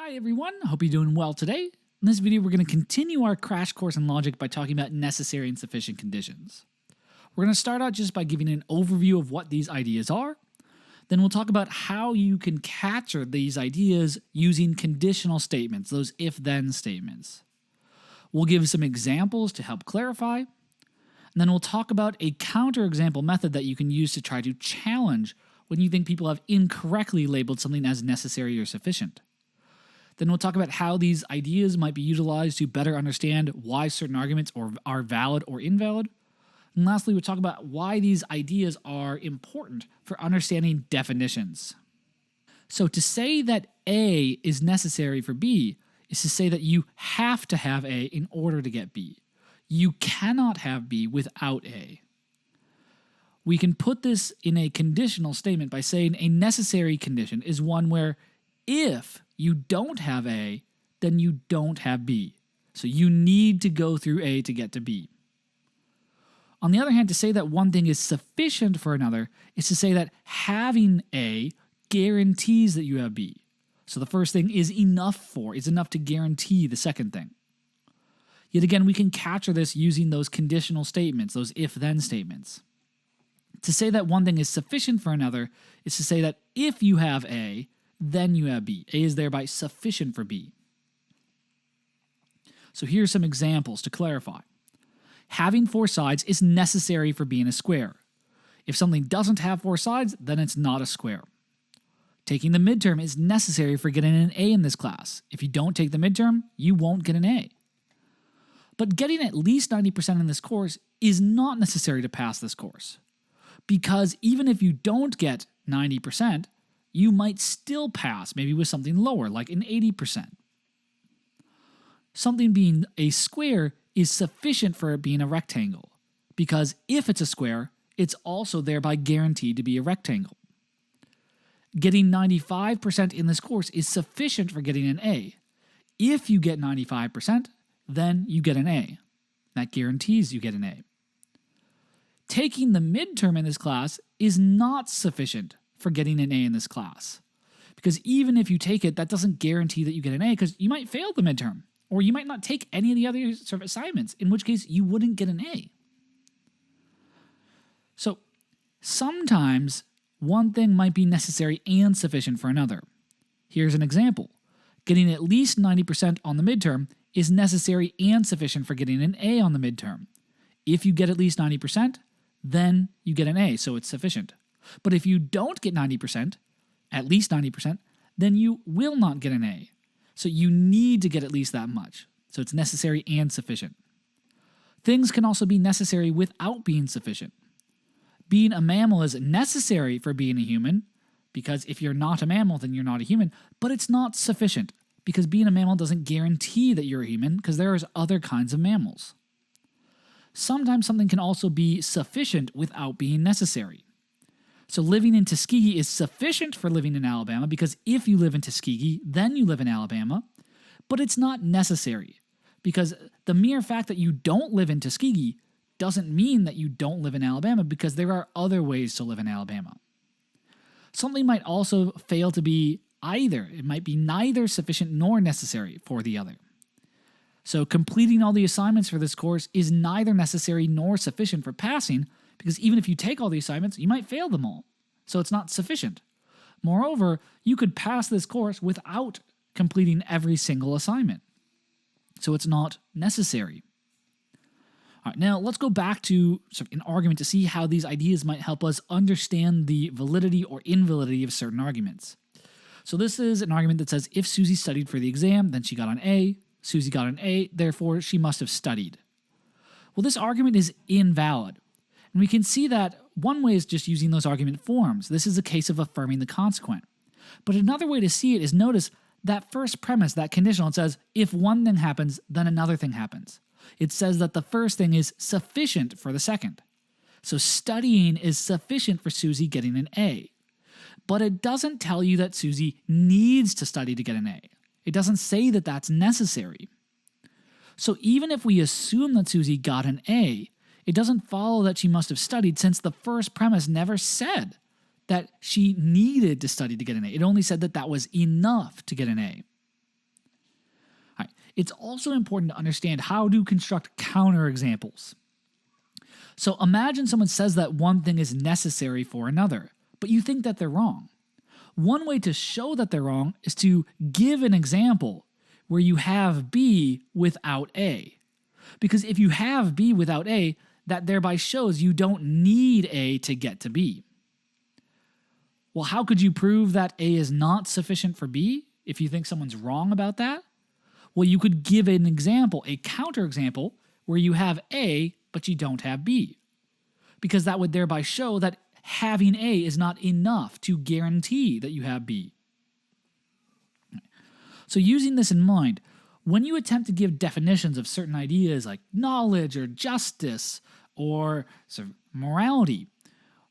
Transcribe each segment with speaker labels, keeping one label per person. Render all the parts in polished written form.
Speaker 1: Hi everyone, hope you're doing well today. In this video, we're going to continue our crash course in logic by talking about necessary and sufficient conditions. We're going to start out just by giving an overview of what these ideas are. Then we'll talk about how you can capture these ideas using conditional statements, those if-then statements. We'll give some examples to help clarify. And then we'll talk about a counterexample method that you can use to try to challenge when you think people have incorrectly labeled something as necessary or sufficient. Then we'll talk about how these ideas might be utilized to better understand why certain arguments are valid or invalid. And lastly, we'll talk about why these ideas are important for understanding definitions. So to say that A is necessary for B is to say that you have to have A in order to get B. You cannot have B without A. We can put this in a conditional statement by saying a necessary condition is one where if you don't have A, then you don't have B. So you need to go through A to get to B. On the other hand, to say that one thing is sufficient for another is to say that having A guarantees that you have B. So the first thing is enough to guarantee the second thing. Yet again, we can capture this using those conditional statements, those if-then statements. To say that one thing is sufficient for another is to say that if you have A, then you have B. A is thereby sufficient for B. So here are some examples to clarify. Having four sides is necessary for being a square. If something doesn't have four sides, then it's not a square. Taking the midterm is necessary for getting an A in this class. If you don't take the midterm, you won't get an A. But getting at least 90% in this course is not necessary to pass this course. Because even if you don't get 90%, you might still pass, maybe with something lower, like an 80%. Something being a square is sufficient for it being a rectangle, because if it's a square, it's also thereby guaranteed to be a rectangle. Getting 95% in this course is sufficient for getting an A. If you get 95%, then you get an A. That guarantees you get an A. Taking the midterm in this class is not sufficient for getting an A in this class. Because even if you take it, that doesn't guarantee that you get an A, because you might fail the midterm, or you might not take any of the other sort of assignments, in which case you wouldn't get an A. So sometimes one thing might be necessary and sufficient for another. Here's an example. Getting at least 90% on the midterm is necessary and sufficient for getting an A on the midterm. If you get at least 90%, then you get an A, so it's sufficient. But if you don't get 90%, at least 90%, then you will not get an A. So you need to get at least that much. So it's necessary and sufficient. Things can also be necessary without being sufficient. Being a mammal is necessary for being a human, because if you're not a mammal, then you're not a human, but it's not sufficient, because being a mammal doesn't guarantee that you're a human, because there's other kinds of mammals. Sometimes something can also be sufficient without being necessary. So living in Tuskegee is sufficient for living in Alabama, because if you live in Tuskegee, then you live in Alabama, but it's not necessary, because the mere fact that you don't live in Tuskegee doesn't mean that you don't live in Alabama, because there are other ways to live in Alabama. Something might also fail to be either. It might be neither sufficient nor necessary for the other. So completing all the assignments for this course is neither necessary nor sufficient for passing, because even if you take all the assignments, you might fail them all. So it's not sufficient. Moreover, you could pass this course without completing every single assignment. So it's not necessary. All right, now let's go back to sort of an argument to see how these ideas might help us understand the validity or invalidity of certain arguments. So this is an argument that says if Susie studied for the exam, then she got an A. Susie got an A, therefore she must have studied. Well, this argument is invalid. And we can see that one way is just using those argument forms. This is a case of affirming the consequent. But another way to see it is notice that first premise, that conditional, it says if one thing happens, then another thing happens. It says that the first thing is sufficient for the second. So studying is sufficient for Susie getting an A. But it doesn't tell you that Susie needs to study to get an A. It doesn't say that that's necessary. So even if we assume that Susie got an A, it doesn't follow that she must have studied, since the first premise never said that she needed to study to get an A. It only said that that was enough to get an A. it's also important to understand how to construct counterexamples. So imagine someone says that one thing is necessary for another, but you think that they're wrong. One way to show that they're wrong is to give an example where you have B without A. Because if you have B without A, that thereby shows you don't need A to get to B. Well, how could you prove that A is not sufficient for B if you think someone's wrong about that? Well, you could give an example, a counterexample, where you have A, but you don't have B. Because that would thereby show that having A is not enough to guarantee that you have B. So using this in mind, when you attempt to give definitions of certain ideas like knowledge or justice or sort of morality,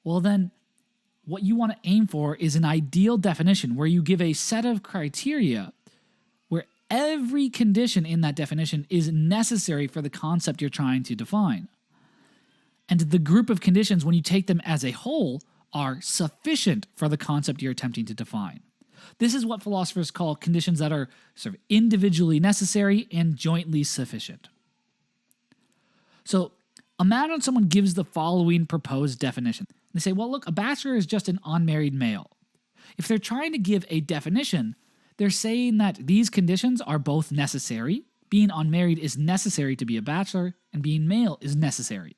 Speaker 1: well then what you want to aim for is an ideal definition where you give a set of criteria where every condition in that definition is necessary for the concept you're trying to define. And the group of conditions, when you take them as a whole, are sufficient for the concept you're attempting to define. This is what philosophers call conditions that are sort of individually necessary and jointly sufficient. So imagine someone gives the following proposed definition. They say, well, look, a bachelor is just an unmarried male. If they're trying to give a definition, they're saying that these conditions are both necessary. Being unmarried is necessary to be a bachelor, and being male is necessary.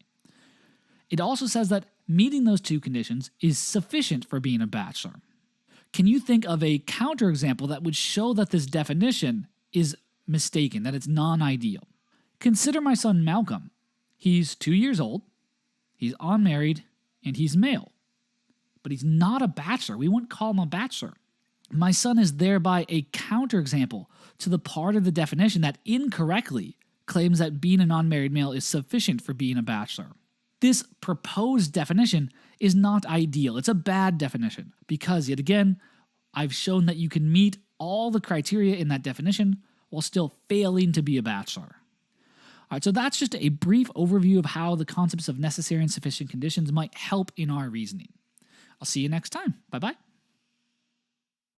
Speaker 1: It also says that meeting those two conditions is sufficient for being a bachelor. Can you think of a counterexample that would show that this definition is mistaken, that it's non-ideal? Consider my son Malcolm. He's 2 years old, he's unmarried, and he's male. But he's not a bachelor. We wouldn't call him a bachelor. My son is thereby a counterexample to the part of the definition that incorrectly claims that being an unmarried male is sufficient for being a bachelor. This proposed definition is not ideal. It's a bad definition because, yet again, I've shown that you can meet all the criteria in that definition while still failing to be a bachelor. All right, so that's just a brief overview of how the concepts of necessary and sufficient conditions might help in our reasoning. I'll see you next time. Bye-bye.